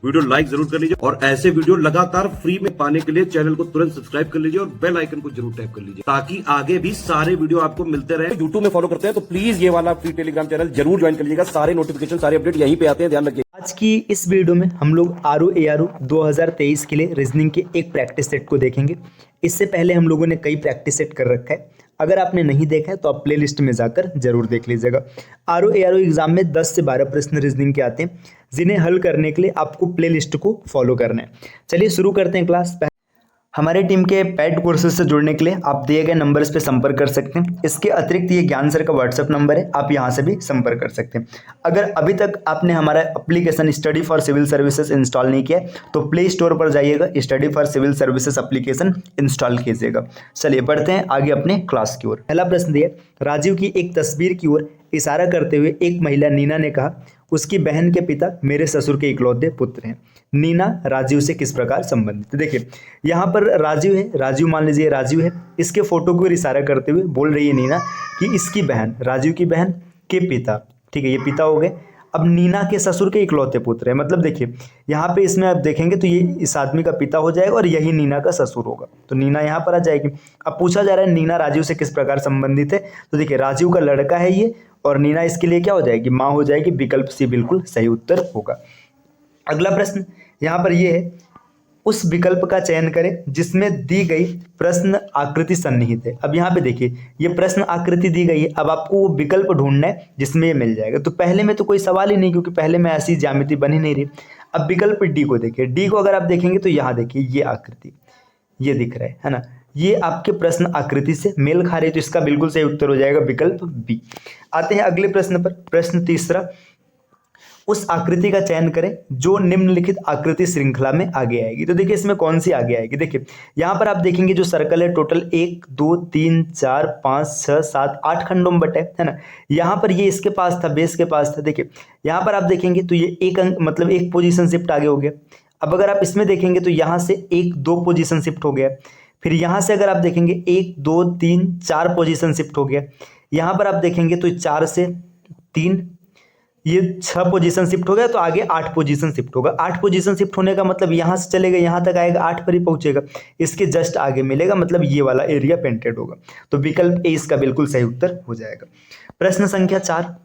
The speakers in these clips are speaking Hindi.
वीडियो लाइक जरूर कर लीजिए और ऐसे वीडियो लगातार फ्री में पाने के लिए चैनल को तुरंत सब्सक्राइब कर लीजिए और बेल आइकन को जरूर टैप कर लीजिए ताकि आगे भी सारे वीडियो आपको मिलते रहे। यूट्यूब में फॉलो करते हैं तो प्लीज ये वाला फ्री टेलीग्राम चैनल जरूर ज्वाइन कर लीजिएगा। सारे नोटिफिकेशन सारे अपडेट यहीं पे आते हैं, ध्यान रखिए। आज की इस वीडियो में हम लोग ROARO 2023 के लिए रीजनिंग के एक प्रैक्टिस सेट को देखेंगे। इससे पहले हम लोगों ने कई प्रैक्टिस सेट कर रखा है, अगर आपने नहीं देखा है तो आप प्लेलिस्ट में जाकर जरूर देख लीजिएगा। ROARO एग्जाम में 10 से 12 प्रश्न रीजनिंग के आते हैं, जिन्हें हल करने के लिए आपको प्लेलिस्ट को फॉलो करना है। चलिए शुरू करते हैं क्लास। हमारे टीम के पेड कोर्सेज से जुड़ने के लिए आप दिए गए नंबर्स पे संपर्क कर सकते हैं। इसके अतिरिक्त ये ज्ञान सर का व्हाट्सएप नंबर है, आप यहाँ से भी संपर्क कर सकते हैं। अगर अभी तक आपने हमारा application study for civil services install नहीं किया है तो प्ले स्टोर पर जाइएगा, study for civil services application install कीजिएगा। चलिए बढ़ते हैं आगे अपने क्लास की ओर। पहला प्रश्न दिया, राजीव की एक तस्वीर की ओर इशारा करते हुए एक महिला नीना ने कहा, उसकी बहन के पिता मेरे ससुर के इकलौते पुत्र हैं। नीना राजीव से किस प्रकार संबंधित? देखिए यहाँ पर राजीव है, राजीव मान लीजिए राजीव है, इसके फोटो को इशारा करते हुए बोल रही है नीना कि इसकी बहन, राजीव की बहन के पिता, ठीक है ये पिता हो गए। अब नीना के ससुर के इकलौते पुत्र है, मतलब देखिए यहाँ पे इसमें आप देखेंगे तो ये इस आदमी का पिता हो जाएगा और यही नीना का ससुर होगा, तो नीना यहाँ पर आ जाएगी। अब पूछा जा रहा है नीना राजीव से किस प्रकार संबंधित है, तो देखिए राजीव का लड़का है ये और नीना इसके लिए क्या हो जाएगी, माँ हो जाएगी। विकल्प सी बिल्कुल सही उत्तर होगा। अगला प्रश्न यहाँ पर ये है, उस विकल्प का चयन करें जिसमें दी गई प्रश्न आकृति सन्निहित है। अब यहाँ पे देखिए ये प्रश्न आकृति दी गई है, अब आपको वो विकल्प ढूंढना है जिसमें ये मिल जाएगा। तो पहले में तो कोई सवाल ही नहीं, क्योंकि पहले में ऐसी ज्यामिति बन ही नहीं रही। अब विकल्प डी को देखिए, डी को अगर आप देखेंगे तो यहाँ देखिए ये आकृति ये दिख रहा है ना, ये आपके प्रश्न आकृति से मेल खा रही है, तो इसका बिल्कुल सही उत्तर हो जाएगा विकल्प बी। आते हैं अगले प्रश्न पर। प्रश्न तीसरा, उस आकृति का चयन करें जो निम्नलिखित आकृति श्रृंखला में आगे आएगी। तो देखिए इसमें कौन सी आगे आएगी, देखिए यहाँ पर आप देखेंगे जो सर्कल है टोटल 1 2 3 4 5 6 7 8 खंडों में बटा है ना। यहाँ पर ये इसके पास था, बेस के पास था। देखिए यहाँ पर आप देखेंगे तो ये एक अंक मतलब एक पोजीशन शिफ्ट आगे हो गया। अब अगर आप इसमें देखेंगे तो यहाँ से 1 2 पोजीशन शिफ्ट हो गया। फिर यहाँ से अगर आप देखेंगे 1 2 3 4 पोजीशन शिफ्ट हो गया। यहाँ पर आप देखेंगे तो 4 से 3 ये 6 पोजीशन शिफ्ट हो गया, तो आगे 8 पोजीशन शिफ्ट होगा। 8 पोजीशन शिफ्ट होने का मतलब यहाँ से चलेगा यहाँ तक आएगा, 8 पर ही पहुंचेगा, इसके जस्ट आगे मिलेगा, मतलब ये वाला एरिया पेंटेड होगा। तो विकल्प ए इसका बिल्कुल सही उत्तर हो जाएगा। प्रश्न संख्या 4,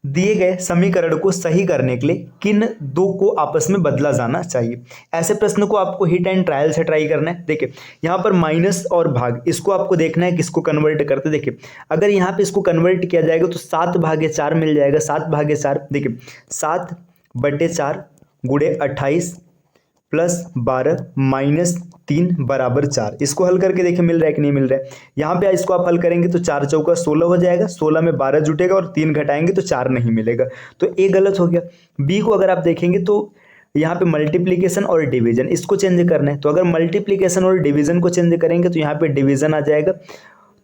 दिए गए समीकरण को सही करने के लिए किन दो को आपस में बदला जाना चाहिए। ऐसे प्रश्न को आपको हिट एंड ट्रायल से ट्राई करना है। देखिए यहाँ पर माइनस और भाग, इसको आपको देखना है किसको कन्वर्ट करते। देखिए अगर यहाँ पे इसको कन्वर्ट किया जाएगा तो 7/4 मिल जाएगा। 7/4 देखिए 7/4 गुणे 28 प्लस 12 माइनस 3 बराबर 4। इसको हल करके देखिए मिल रहा है कि नहीं मिल रहा है। यहाँ पे इसको आप हल करेंगे तो 4 चौका 16 हो जाएगा, 16 में 12 जुटेगा और 3 घटाएंगे तो 4 नहीं मिलेगा, तो ए गलत हो गया। बी को अगर आप देखेंगे तो यहाँ पे मल्टीप्लीकेशन और डिवीजन इसको चेंज करना है, तो अगर मल्टीप्लीकेशन और डिवीजन को चेंज करेंगे तो यहाँ पे डिवीजन आ जाएगा,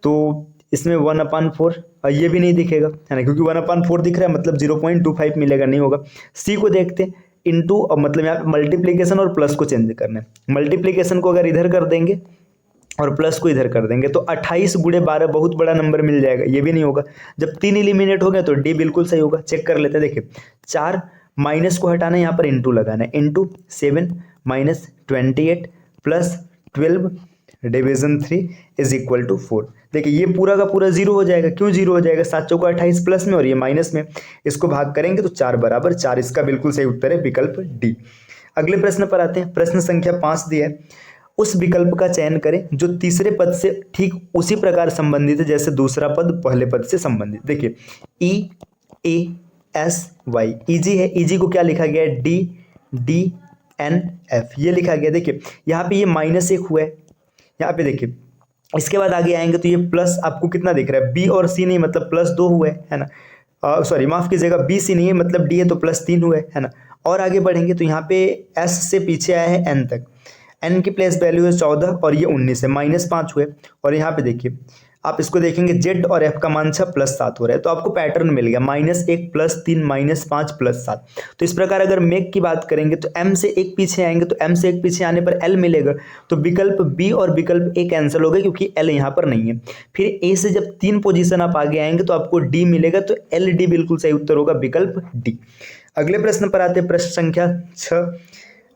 तो इसमें 1/4 ये भी नहीं दिखेगा है ना, क्योंकि 1/4 दिख रहा है मतलब 0.25 मिलेगा, नहीं होगा। सी को देखते हैं, इनटू मतलब यहाँ पे मल्टीप्लीकेशन और प्लस को चेंज करना है। मल्टीप्लीकेशन को अगर इधर कर देंगे और प्लस को इधर कर देंगे तो 28 गुणे 12 बहुत बड़ा नंबर मिल जाएगा, ये भी नहीं होगा। जब 3 एलिमिनेट हो गए तो डी बिल्कुल सही होगा। चेक कर लेते हैं। देखिए 4 माइनस को हटाना है, यहाँ पर इंटू लगाना है, into 7 minus 28 plus 12 division 3 is equal to 4। देखिए ये पूरा का पूरा 0 हो जाएगा। क्यों 0 हो जाएगा, 7 चौका 28 प्लस में और ये माइनस में, इसको भाग करेंगे तो 4/4। इसका बिल्कुल सही उत्तर है विकल्प डी। अगले प्रश्न पर आते हैं। प्रश्न संख्या 5 दिया है, उस विकल्प का चयन करें जो तीसरे पद से ठीक उसी प्रकार संबंधित है जैसे दूसरा पद पहले पद से संबंधित। देखिए EASY इजी है, इजी को क्या लिखा गया है, DDNF ये लिखा गया। देखिए यहाँ पे ये -1 हुआ है, यहाँ पे देखिए इसके बाद आगे आएंगे तो ये प्लस आपको कितना दिख रहा है, बी और सी नहीं मतलब +2 हुआ है ना। सॉरी माफ कीजिएगा, बी सी नहीं है मतलब डी है तो +3 हुआ है ना। और आगे बढ़ेंगे तो यहाँ पे एस से पीछे आया है एन तक, एन की प्लेस वैल्यू है 14 और ये 19 है, -5 हुए। और यहाँ पे देखिए आप इसको देखेंगे जेड और एफ का मान 6 + 7 हो रहा है, तो आपको पैटर्न मिल गया -1 +3 -5 +7। तो इस प्रकार अगर मेक की बात करेंगे तो एम से एक पीछे आएंगे तो एम से एक पीछे आने पर एल मिलेगा, तो विकल्प बी और विकल्प ए कैंसिल हो गए क्योंकि एल यहाँ पर नहीं है। फिर ए से जब 3 पोजीशन आप आगे आएंगे तो आपको डी मिलेगा, तो एल डी बिल्कुल सही उत्तर होगा विकल्प डी। अगले प्रश्न पर आते हैं, प्रश्न संख्या 6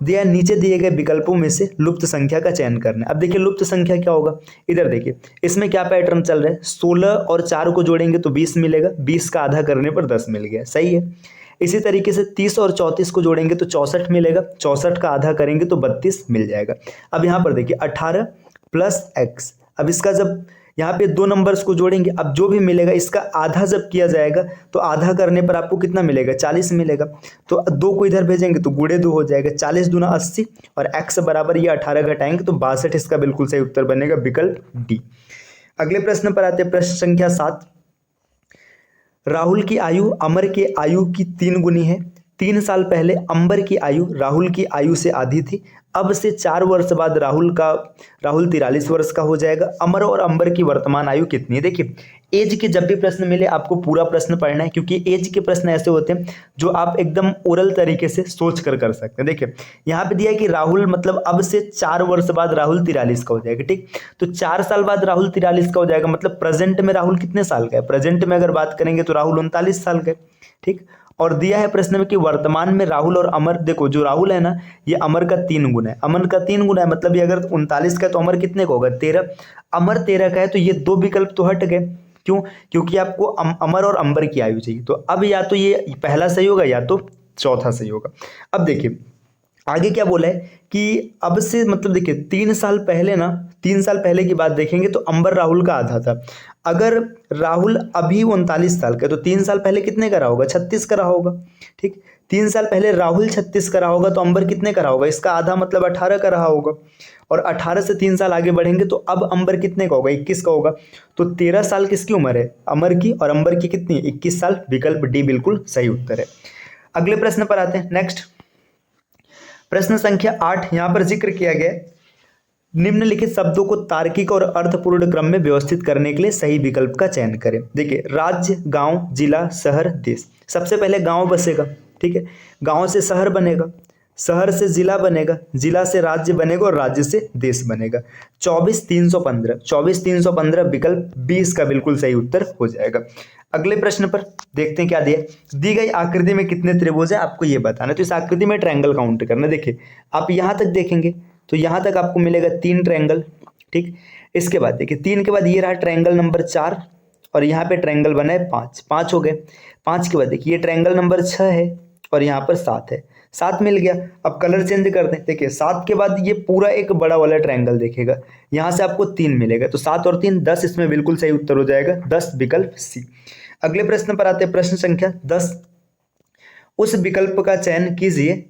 दिया है, नीचे दिए गए विकल्पों में से लुप्त संख्या का चयन करना है। अब देखिए लुप्त संख्या क्या होगा, इधर देखिए इसमें क्या पैटर्न चल रहा है, 16 और 4 को जोड़ेंगे तो 20 मिलेगा, 20 का आधा करने पर 10 मिल गया, सही है। इसी तरीके से 30 और 34 को जोड़ेंगे तो 64 मिलेगा, 64 का आधा करेंगे तो 32 मिल जाएगा। अब यहाँ पर देखिए 18 प्लस x, अब इसका जब यहाँ पे दो नंबर्स को जोड़ेंगे, अब जो भी मिलेगा इसका आधा जब किया जाएगा तो आधा करने पर आपको कितना मिलेगा, 40 मिलेगा। तो 2 को इधर भेजेंगे तो गुणे 2 हो जाएगा, 40 दूना 80 और x बराबर ये 18 घटाएंगे तो 62, इसका बिल्कुल सही उत्तर बनेगा विकल्प डी। अगले प्रश्न पर आते हैं, प्रश्न संख्या 7 राहुल की आयु अमर के आयु की 3 गुनी है। 3 साल पहले अंबर की आयु राहुल की आयु से आधी थी, अब से 4 वर्ष बाद राहुल 43 वर्ष का हो जाएगा। अमर और अंबर की वर्तमान आयु कितनी है। देखिए एज के जब भी प्रश्न मिले आपको पूरा प्रश्न पढ़ना है, क्योंकि एज के प्रश्न ऐसे होते हैं जो आप एकदम ओरल तरीके से सोच कर सकते हैं। देखिए यहाँ पे दिया है कि राहुल मतलब अब से 4 वर्ष बाद राहुल 43 का हो जाएगा, ठीक। तो 4 साल बाद राहुल 43 का हो जाएगा, मतलब प्रेजेंट में राहुल कितने साल का है, प्रेजेंट में अगर बात करेंगे तो राहुल 39 साल का है, ठीक। और दिया है प्रश्न में कि वर्तमान में राहुल और अमर, देखो जो राहुल है ना ये अमर का 3 गुना है, अमर का 3 गुना है, मतलब ये अगर 39 का है तो अमर कितने का होगा, 13। अमर 13 का है तो ये 2 विकल्प तो हट गए, क्यों, क्योंकि आपको अमर और अंबर की आयु चाहिए। तो अब या तो ये पहला सही होगा या तो चौथा सही होगा। अब देखिए आगे क्या बोला है कि अब से मतलब देखिए 3 साल पहले ना, 3 साल पहले की बात देखेंगे तो अंबर राहुल का आधा था। अगर राहुल अभी 39 साल का, तो 3 साल पहले कितने का रहा होगा, 36 का रहा होगा, ठीक। 3 साल पहले राहुल 36 का रहा होगा तो अंबर कितने का रहा होगा, इसका आधा मतलब 18 का रहा होगा। और 18 से 3 साल आगे बढ़ेंगे तो अब अंबर कितने का होगा, 21 का होगा। तो 13 साल किसकी उम्र है, अमर की, और अंबर की कितनी है, 21 साल। विकल्प डी बिल्कुल सही उत्तर है। अगले प्रश्न पर आते हैं, नेक्स्ट प्रश्न संख्या 8 यहाँ पर जिक्र किया गया है, निम्नलिखित शब्दों को तार्किक और अर्थपूर्ण क्रम में व्यवस्थित करने के लिए सही विकल्प का चयन करें। देखिए राज्य, गांव, जिला, शहर, देश। सबसे पहले गांव बसेगा, ठीक है, गांव से शहर बनेगा, शहर से जिला बनेगा, जिला से राज्य बनेगा और राज्य से देश बनेगा। 24,315 विकल्प 20 का बिल्कुल सही उत्तर हो जाएगा। अगले प्रश्न पर देखते हैं क्या दिया, दी गई आकृति में कितने त्रिभुज है आपको ये बताना है। तो इस आकृति में ट्रायंगल काउंट करना। देखिए आप यहाँ तक देखेंगे तो यहाँ तक आपको मिलेगा 3 ट्रायंगल, ठीक। इसके बाद देखिए 3 के बाद ये रहा ट्रायंगल नंबर 4 और यहाँ पे ट्रायंगल बना है 5 हो गए। 5 के बाद देखिए ये ट्रायंगल नंबर 6 है और यहाँ पर 7 है, 7 मिल गया। अब कलर चेंज करते हैं, देखिए 7 के बाद ये पूरा एक बड़ा वाला ट्रायंगल देखेगा, यहाँ से आपको 3 मिलेगा, तो 7 और 3 10, इसमें बिल्कुल सही उत्तर हो जाएगा 10, विकल्प सी। अगले प्रश्न पर आते हैं, प्रश्न संख्या 10 उस विकल्प का चयन कीजिए,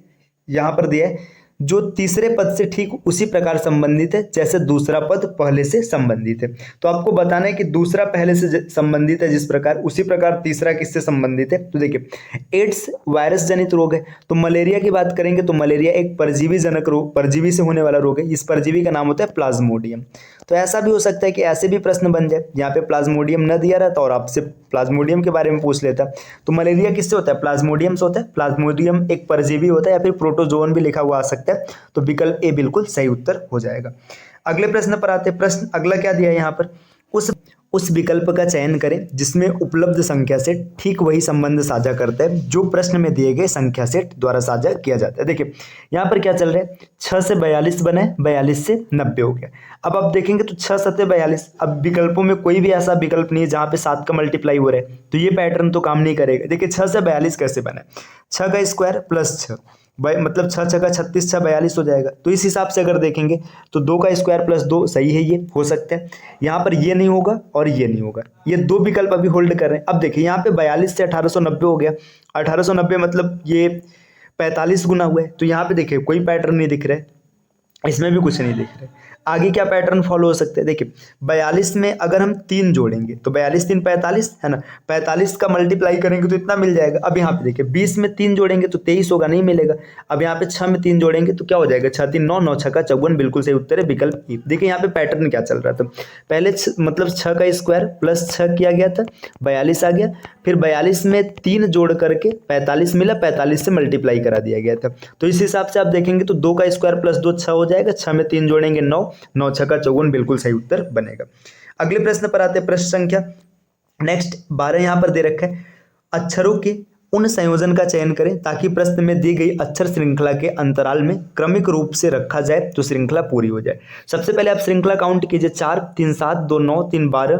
यहाँ पर दिया है जो तीसरे पद से ठीक उसी प्रकार संबंधित है जैसे दूसरा पद पहले से संबंधित है। तो आपको बताना है कि दूसरा पहले से संबंधित है जिस प्रकार, उसी प्रकार तीसरा किससे संबंधित है। तो देखिए एड्स वायरस जनित रोग है, तो मलेरिया की बात करेंगे तो मलेरिया एक परजीवी जनक रोग, परजीवी से होने वाला रोग है। इस परजीवी का नाम होता है प्लाज्मोडियम। तो ऐसा भी हो सकता है कि ऐसे भी प्रश्न बन जाए, यहाँ पे प्लाज्मोडियम न दिया रहता और आपसे प्लाज्मोडियम के बारे में पूछ लेता। तो मलेरिया किससे होता है, प्लाज्मोडियम से होता है। प्लाज्मोडियम एक परजीवी होता है या फिर प्रोटोजोन भी लिखा हुआ आ सकता है, तो विकल्प ए बिल्कुल सही उत्तर हो जाएगा। अगले प्रश्न पर आते हैं, प्रश्न अगला क्या दिया है यहाँ पर, उस विकल्प का चयन करें जिसमें उपलब्ध संख्या से ठीक वही संबंध साझा करता है जो प्रश्न में दिए गए संख्या सेट द्वारा साझा किया जाता है। देखिए यहाँ पर क्या चल रहा है, 6 से 42 बना है, 42 से 90 हो गया। अब आप देखेंगे तो 6 7 42, अब विकल्पों में कोई भी ऐसा विकल्प नहीं है जहाँ पे 7 का मल्टीप्लाई हो रहा है, तो ये पैटर्न तो काम नहीं करेगा। देखिए 6 से 42 कैसे बना है, 6 का स्क्वायर प्लस 6, मतलब 6 6 का 36, 6 42 हो जाएगा। तो इस हिसाब से अगर देखेंगे तो 2 का स्क्वायर प्लस 2 सही है, ये हो सकता है। यहाँ पर ये नहीं होगा और ये नहीं होगा, ये 2 विकल्प अभी होल्ड कर रहे हैं। अब देखिए यहाँ पे 42 से 1890 हो गया, 1890 मतलब ये 45 गुना हुआ है। तो यहाँ पे देखिए कोई पैटर्न नहीं दिख रहा है, इसमें भी कुछ नहीं दिख रहा है। आगे क्या पैटर्न फॉलो हो सकते हैं, देखिए 42 में अगर हम 3 जोड़ेंगे तो 42 3 45 है ना, 45 का मल्टीप्लाई करेंगे तो इतना मिल जाएगा। अब यहाँ पे देखिए 20 में 3 जोड़ेंगे तो 23 होगा, नहीं मिलेगा। अब यहाँ पे 6 में 3 जोड़ेंगे तो क्या हो जाएगा, 6 3 9, 9 6 का 54, बिल्कुल सही उत्तर है विकल्प ई। देखिए यहाँ पे पैटर्न क्या चल रहा था, पहले मतलब 6 का स्क्वायर प्लस 6 किया गया था, 42 आ गया, फिर 42 में 3 जोड़ करके 45 मिला, 45 से मल्टीप्लाई करा दिया गया था। तो इस हिसाब से आप देखेंगे तो 2 का स्क्वायर प्लस 2 6 हो जाएगा, 6 में 3 जोड़ेंगे 9, 9 6 का 54, बिल्कुल सही उत्तर बनेगा। अगले प्रश्न पर आते हैं, प्रश्न संख्या नेक्स्ट 12 यहाँ पर दे रखा है, अक्षरों के उन संयोजन का चयन करें ताकि प्रश्न में दी गई अक्षर श्रृंखला के अंतराल में क्रमिक रूप से रखा जाए तो श्रृंखला पूरी हो जाए। सबसे पहले आप श्रृंखला काउंट कीजिए, 4 3 7 2 9 3 12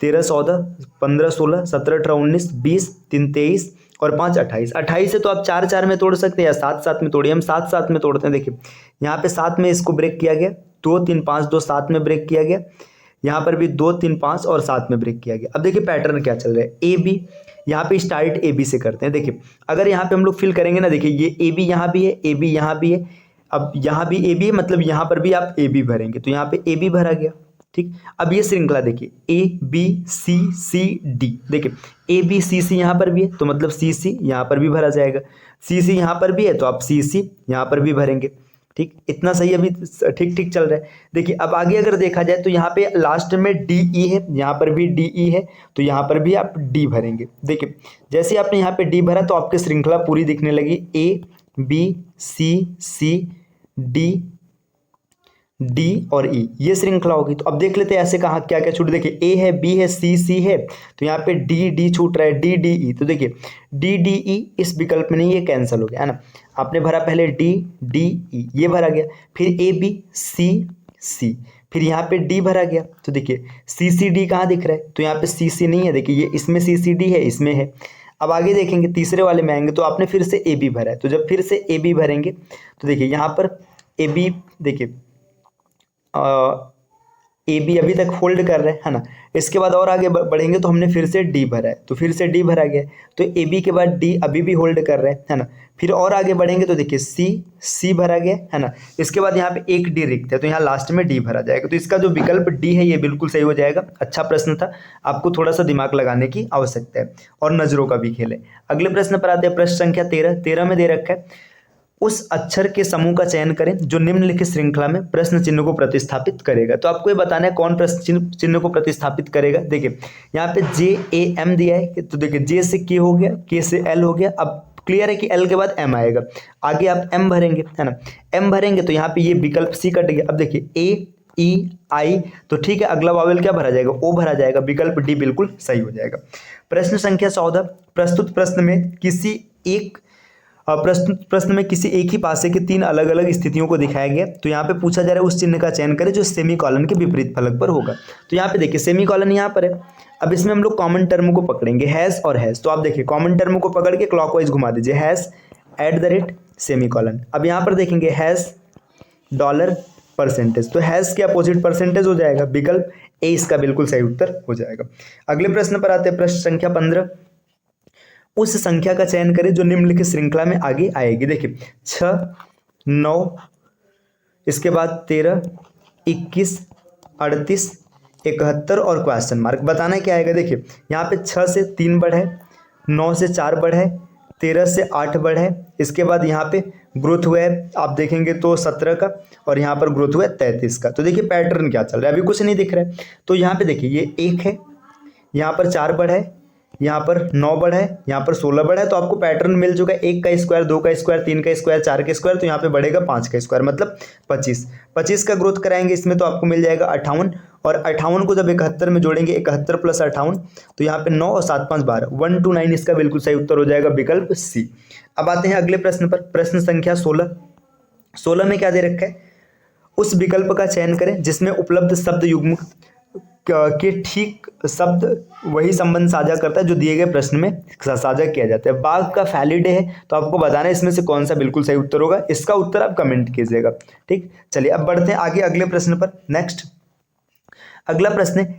13 14 15 16 17 18 19 20 3 23 और 5 28। 28 से तो आप 4 4 में तोड़ सकते हैं या 7 7 में तोड़िए। हम 7 7 में तोड़ते हैं। देखिए यहाँ पे 7 में इसको ब्रेक किया गया, 2 3 5 2 7 में ब्रेक किया गया, यहाँ पर भी 2 3 5 और 7 में ब्रेक किया गया। अब देखिए पैटर्न क्या चल रहा है, ए बी, यहाँ पे स्टार्ट ए बी से करते हैं। देखिए अगर यहाँ पे हम लोग फिल करेंगे ना, देखिए ये ए बी यहाँ भी है, ए बी यहाँ भी है, अब यहाँ भी ए बी है, मतलब यहाँ पर भी आप ए बी भरेंगे तो यहाँ पे ए बी भरा गया। ठीक, अब ये श्रृंखला देखिए ए बी सी सी डी, देखिए ए बी सी सी यहाँ पर भी है तो मतलब सी सी यहाँ पर भी भरा जाएगा, सी सी यहाँ पर भी है तो आप सी सी यहाँ पर भी भरेंगे। ठीक, इतना सही अभी ठीक ठीक चल रहा है। देखिए अब आगे अगर देखा जाए तो यहाँ पे लास्ट में डी ई है, यहाँ पर भी डी ई है तो यहाँ पर भी आप डी भरेंगे। देखिए जैसे आपने यहाँ पे डी भरा तो आपकी श्रृंखला पूरी दिखने लगी, A B C D D और ई, ये श्रृंखला होगी। तो अब देख लेते हैं ऐसे कहाँ क्या क्या छूट। देखिए ए है, बी है, सी है तो यहाँ पे डी डी छूट रहा है, डी डी ई, तो देखिए डी डी ई इस विकल्प में नहीं, ये कैंसिल हो गया है ना। आपने भरा पहले डी डी ई, ये भरा गया, फिर ए बी सी, फिर यहाँ पे डी भरा गया तो देखिए सी सी डी कहाँ दिख रहा है, तो यहाँ पे सी सी नहीं है, देखिए ये इसमें सी सी डी है, इसमें है। अब आगे देखेंगे तीसरे वाले में आएंगे तो आपने फिर से ए बी भरा है, तो जब फिर से ए बी भरेंगे तो देखिए यहाँ पर ए बी, देखिए ए बी अभी तक होल्ड कर रहे हैं, है ना। इसके बाद और आगे बढ़ेंगे तो हमने फिर से डी भरा है, तो फिर से डी भरा गया, तो ए बी के बाद डी अभी भी होल्ड कर रहे हैं, है ना। फिर और आगे बढ़ेंगे तो देखिए सी भरा गया, है ना। इसके बाद यहाँ पे एक डी रिक्त है तो यहाँ लास्ट में डी भरा जाएगा, तो इसका जो विकल्प डी है ये बिल्कुल सही हो जाएगा। अच्छा प्रश्न था, आपको थोड़ा सा दिमाग लगाने की आवश्यकता है और नजरों का भी खेल है। अगले प्रश्न पर आते हैं, प्रश्न संख्या 13 में दे रखा है, उस अक्षर के समूह का चयन करें जो निम्नलिखित श्रृंखला में प्रश्न चिन्ह को प्रतिस्थापित करेगा। तो आपको ये बताना है कौन प्रश्न चिन्ह को प्रतिस्थापित करेगा। देखिए यहाँ पे जे ए एम दिया है तो देखिए जे से के हो गया, के से एल हो गया, अब क्लियर है कि एल के बाद एम आएगा, आगे आप एम भरेंगे, है ना। एम भरेंगे तो यहाँ पे ये विकल्प सी कट गया। अब देखिए ए ई आई, तो ठीक है, अगला वावेल क्या भरा जाएगा, ओ भरा जाएगा, विकल्प डी बिल्कुल सही हो जाएगा। प्रश्न संख्या 14, प्रस्तुत प्रश्न में किसी एक किसी एक ही पासे के 3 अलग अलग स्थितियों को दिखाया गया। तो यहाँ पे पूछा जा रहा है उस चिन्ह का चयन करें जो सेमीकोलन के विपरीत फलक पर होगा। तो यहाँ पे देखिए सेमीकोलन यहाँ पर है, अब इसमें हम लोग कॉमन टर्म को पकड़ेंगे, हैश और हैश। तो आप देखिए कॉमन टर्म को पकड़ के क्लॉकवाइज घुमा दीजिए, हैश @ सेमीकोलन। अब यहाँ पर देखेंगे हैश $%, तो हैश के अपोजिट परसेंटेज हो जाएगा, विकल्प ए इसका बिल्कुल सही उत्तर हो जाएगा। अगले प्रश्न पर आते हैं, प्रश्न संख्या 15, उस संख्या का चयन करें जो निम्नलिखित श्रृंखला में आगे आएगी। देखिए 6 9, इसके बाद 13 21 38 71 और क्वेश्चन मार्क। बताना क्या आएगा, देखिए यहाँ पे 6 से 3 बढ़े, 9 से 4 बढ़े, 13 से 8 बढ़े, इसके बाद यहाँ पे ग्रोथ हुआ है आप देखेंगे तो 17 का, और यहाँ पर ग्रोथ हुआ है 33 का। तो देखिए पैटर्न क्या चल रहा है, अभी कुछ नहीं दिख रहा है। तो यहाँ पे देखिए ये 1 है, यहाँ पर 4 बढ़े, यहाँ पर 9 बढ़ा है, यहाँ पर 16 बढ़ा है, तो आपको पैटर्न मिल चुका है, 1 का स्क्वायर, 2 का स्क्वायर, 3 का स्क्वायर, 4 का स्क्वायर, तो यहाँ पे बढ़ेगा 5 का स्क्वायर, मतलब 25 का ग्रोथ कराएंगे इसमें तो आपको मिल जाएगा 58, और 58 को जब 71 में जोड़ेंगे, 71 + 58, तो यहाँ पे 9 और 7 5 12, 1 2 9 इसका बिल्कुल सही उत्तर हो जाएगा, विकल्प सी। अब आते हैं अगले प्रश्न पर, प्रश्न संख्या 16 में क्या दे रखा है, उस विकल्प का चयन करें जिसमें उपलब्ध शब्द युग्म के ठीक शब्द वही संबंध साझा करता है जो दिए गए प्रश्न में साझा किया जाता है। बाघ का फैलिडे है, तो आपको बताना है इसमें से कौन सा बिल्कुल सही उत्तर होगा, इसका उत्तर आप कमेंट कीजिएगा। ठीक, चलिए अब बढ़ते हैं आगे अगले प्रश्न पर। नेक्स्ट अगला प्रश्न है,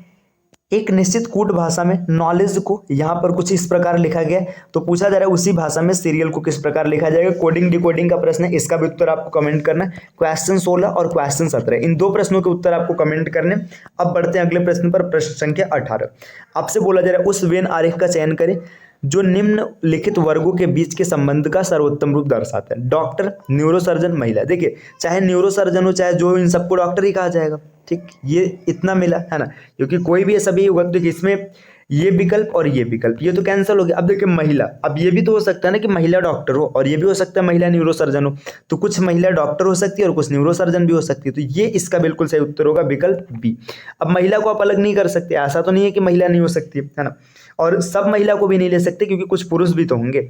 एक निश्चित कूट भाषा में नॉलेज को यहाँ पर कुछ इस प्रकार लिखा गया है, तो पूछा जा रहा है उसी भाषा में सीरियल को किस प्रकार लिखा जाएगा। कोडिंग डिकोडिंग का प्रश्न है, इसका भी उत्तर आपको कमेंट करना है। क्वेश्चन 16 और क्वेश्चन 17, इन 2 प्रश्नों के उत्तर आपको कमेंट करने। अब बढ़ते हैं अगले प्रश्न पर, प्रश्न संख्या 18, आपसे बोला जा रहा है उस वेन आरेख का चयन करें जो निम्नलिखित वर्गों के बीच के संबंध का सर्वोत्तम रूप दर्शाता है। डॉक्टर, न्यूरोसर्जन, महिला। देखिए चाहे न्यूरोसर्जन हो चाहे जो, इन सबको डॉक्टर ही कहा जाएगा। ठीक, ये इतना मिला है ना, क्योंकि कोई भी सभी होगा। तो इसमें ये विकल्प और ये विकल्प, ये तो कैंसिल हो गया। अब देखिए महिला, अब ये भी तो हो सकता है ना कि महिला डॉक्टर हो, और ये भी हो सकता है महिला न्यूरोसर्जन हो, तो कुछ महिला डॉक्टर हो सकती है और कुछ न्यूरोसर्जन भी हो सकती है, तो ये इसका बिल्कुल सही उत्तर होगा विकल्प बी। अब महिला को आप अलग नहीं कर सकते, ऐसा तो नहीं है कि महिला नहीं हो सकती है ना, और सब महिला को भी नहीं ले सकते क्योंकि कुछ पुरुष भी तो होंगे।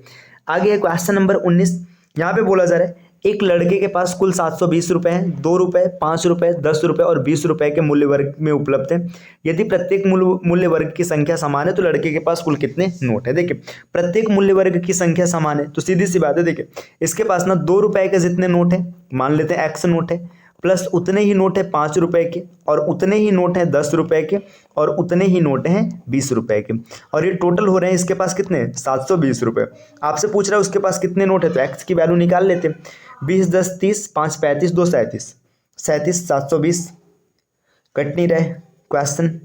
आगे क्वेश्चन नंबर 19, यहाँ पे बोला जा रहा है एक लड़के के पास कुल 720 रुपए हैं, 2 रुपए, 5 रुपए, 10 रुपए और 20 रुपए के मूल्य वर्ग में उपलब्ध है। यदि प्रत्येक मूल्य वर्ग की संख्या समान है तो लड़के के पास कुल कितने नोट है। देखिए प्रत्येक मूल्य वर्ग की संख्या समान है तो सीधी सी बात है, देखिए इसके पास ना 2 रुपए के जितने नोट है, मान लेते हैं एक्स नोट है, प्लस उतने ही नोट है 5 रुपए के, और उतने ही नोट हैं 10 रुपए के, और उतने ही नोट हैं 20 रुपए के, और ये टोटल हो रहे हैं इसके पास कितने 720 रुपए। आपसे पूछ रहा है उसके पास कितने नोट है, तो एक्स की वैल्यू निकाल लेते हैं। 20 10 30, 5 35, 2 37, 37 720, कट नहीं रहे क्वेश्चन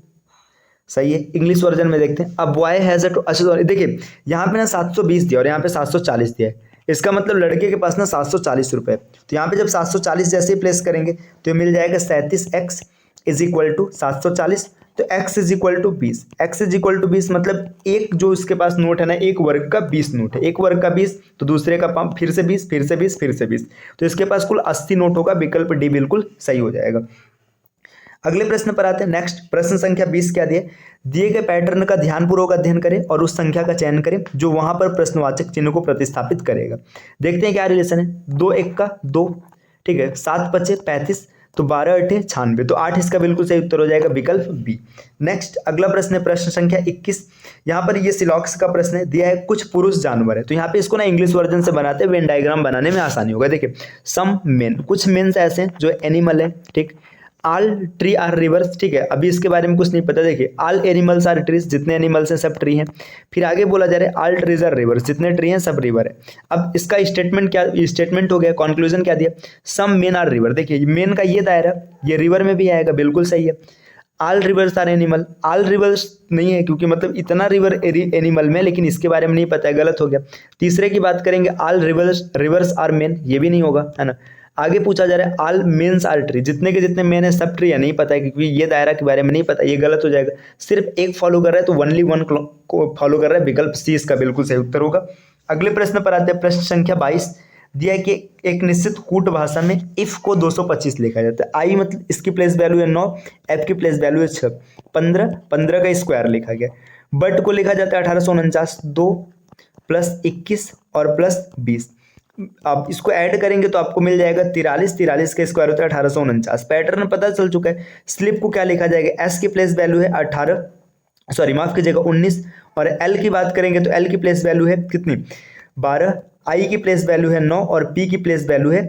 सही है। इंग्लिश वर्जन में देखते हैं। अब बॉय हैज अच्छा देखिए यहाँ पे ना 720 दिया और यहाँ पे 740 दिया है, इसका मतलब लड़के के पास ना 740 रुपये, तो यहाँ पे जब 740 जैसे ही प्लेस करेंगे तो ये मिल जाएगा 37x इज इक्वल टू 740, तो x is equal to 20, x is equal to 20 मतलब एक जो इसके पास नोट है ना, एक वर्ग का 20 नोट है, एक वर्ग का 20 तो दूसरे का फिर से 20, फिर से 20, फिर से 20, तो इसके पास कुल 80 नोट होगा। विकल्प डी बिल्कुल सही हो जाएगा। अगले प्रश्न पर आते हैं। नेक्स्ट प्रश्न संख्या 20 क्या दिए, दिए गए पैटर्न का ध्यानपूर्वक अध्ययन करें और उस संख्या का चयन करें जो वहां पर प्रश्नवाचक चिन्ह को प्रतिस्थापित करेगा। देखते हैं क्या रिलेशन है। 2 1 का 2, ठीक है, 7 5 35, तो 12 8 96, तो 8 इसका बिल्कुल सही उत्तर हो जाएगा विकल्प बी। नेक्स्ट अगला प्रश्न है प्रश्न संख्या 21। यहाँ पर ये सिलॉक्स का प्रश्न है, दिया है कुछ पुरुष जानवर है, तो यहाँ पे इसको ना इंग्लिश वर्जन से बनाते हैं, वेन डायग्राम बनाने में आसानी होगा। देखिए सम मेन, कुछ मेन्स ऐसे हैं जो एनिमल है, ठीक, ऑल ट्री आर रिवर्स, ठीक है, अभी इसके बारे में कुछ नहीं पता। देखिए ऑल एनिमल्स आर ट्रीज, जितने एनिमल्स हैं सब ट्री हैं। फिर आगे बोला जा रहा है ऑल ट्रीज आर रिवर्स, जितने ट्री हैं सब रिवर है। अब इसका स्टेटमेंट क्या, स्टेटमेंट हो गया, कंक्लूजन क्या दिया, सम मेन आर रिवर। देखिए मेन का ये दायरा ये रिवर में भी आएगा, बिल्कुल सही है। All rivers are animal, all rivers नहीं है क्योंकि मतलब इतना रिवर एनिमल में, लेकिन इसके बारे में नहीं पता है, गलत हो गया। तीसरे की बात करेंगे ऑल रिवर्स आर मेन, ये भी नहीं होगा, है ना। आगे पूछा जा रहा है ऑल मेन्स आर ट्री, जितने के जितने मेन है सब ट्री है, नहीं पता है क्योंकि ये दायरा के बारे में नहीं पता, ये गलत हो जाएगा। सिर्फ एक फॉलो कर रहा है तो ओनली वन को फॉलो कर रहा है, विकल्प सी इसका बिल्कुल सही उत्तर होगा। अगले प्रश्न पर आते हैं। प्रश्न संख्या 22 दिया है कि एक निश्चित कूट भाषा में इफ को 225 लिखा जाता है। आई मतलब इसकी प्लेस वैल्यू है 9, एफ की प्लेस वैल्यू है 6, 15 का स्क्वायर लिखा गया। बट को लिखा जाता है 1849, 2 + 21 और +20। आप इसको ऐड करेंगे तो आपको मिल जाएगा 43 का स्क्वायर होता है 1849। पैटर्न पता चल चुका है। स्लिप को क्या लिखा जाएगा, एस की प्लेस वैल्यू है 18, सॉरी माफ कीजिएगा 19, और एल की बात करेंगे तो एल की प्लेस वैल्यू है कितनी 12, आई की प्लेस वैल्यू है 9 और पी की प्लेस वैल्यू है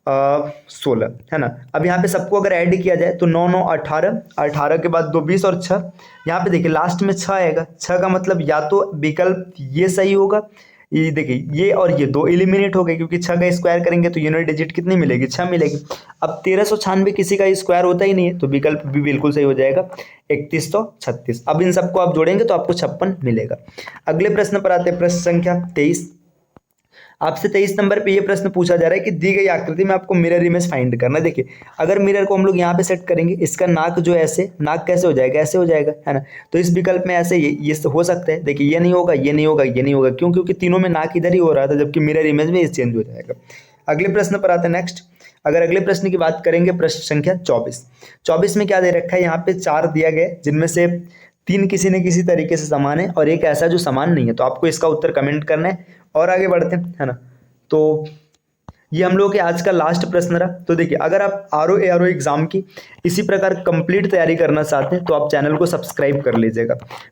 16, है ना। अब यहाँ पे सबको अगर ऐड किया जाए तो 9 9 18, 18 के बाद 2 20 और 6, यहाँ पे देखिए लास्ट में 6 आएगा। 6 का मतलब या तो विकल्प ये सही होगा, ये देखिए ये और ये 2 एलिमिनेट हो गए क्योंकि 6 का स्क्वायर करेंगे तो यूनिट डिजिट कितनी मिलेगी, 6 मिलेगी। अब 1396 किसी का स्क्वायर होता ही नहीं है तो विकल्प भी बिल्कुल सही हो जाएगा 3136। अब इन सबको आप जोड़ेंगे तो आपको 56 मिलेगा। अगले प्रश्न पर आते हैं। प्रश्न संख्या 23। आपसे 23 नंबर पे ये प्रश्न पूछा जा रहा है कि दी गई आकृति में आपको मिरर इमेज फाइंड करना है। देखिए अगर मिरर को हम लोग यहाँ पे सेट करेंगे, इसका नाक जो ऐसे, नाक कैसे हो जाएगा, ऐसे हो जाएगा, है ना। तो इस विकल्प में ऐसे ये हो सकता है। देखिए ये नहीं होगा, ये नहीं होगा, ये नहीं होगा, क्यों, क्योंकि तीनों में नाक इधर ही हो रहा था, जबकि मिरर इमेज में ये चेंज हो जाएगा। अगले प्रश्न पर आते हैं। नेक्स्ट अगर अगले प्रश्न की बात करेंगे, प्रश्न संख्या 24 में क्या दे रखा है, यहाँ पे 4 दिया गया जिनमें से 3 किसी न किसी तरीके से समान है और एक ऐसा जो समान नहीं है। तो आपको इसका उत्तर कमेंट करना है और आगे बढ़ते हैं, है ना। तो ये हम लोग के आज का लास्ट प्रश्न रहा। तो देखिए अगर आप आरओ एग्जाम की इसी प्रकार कंप्लीट तैयारी करना चाहते हैं तो आप चैनल को सब्सक्राइब कर लीजिएगा।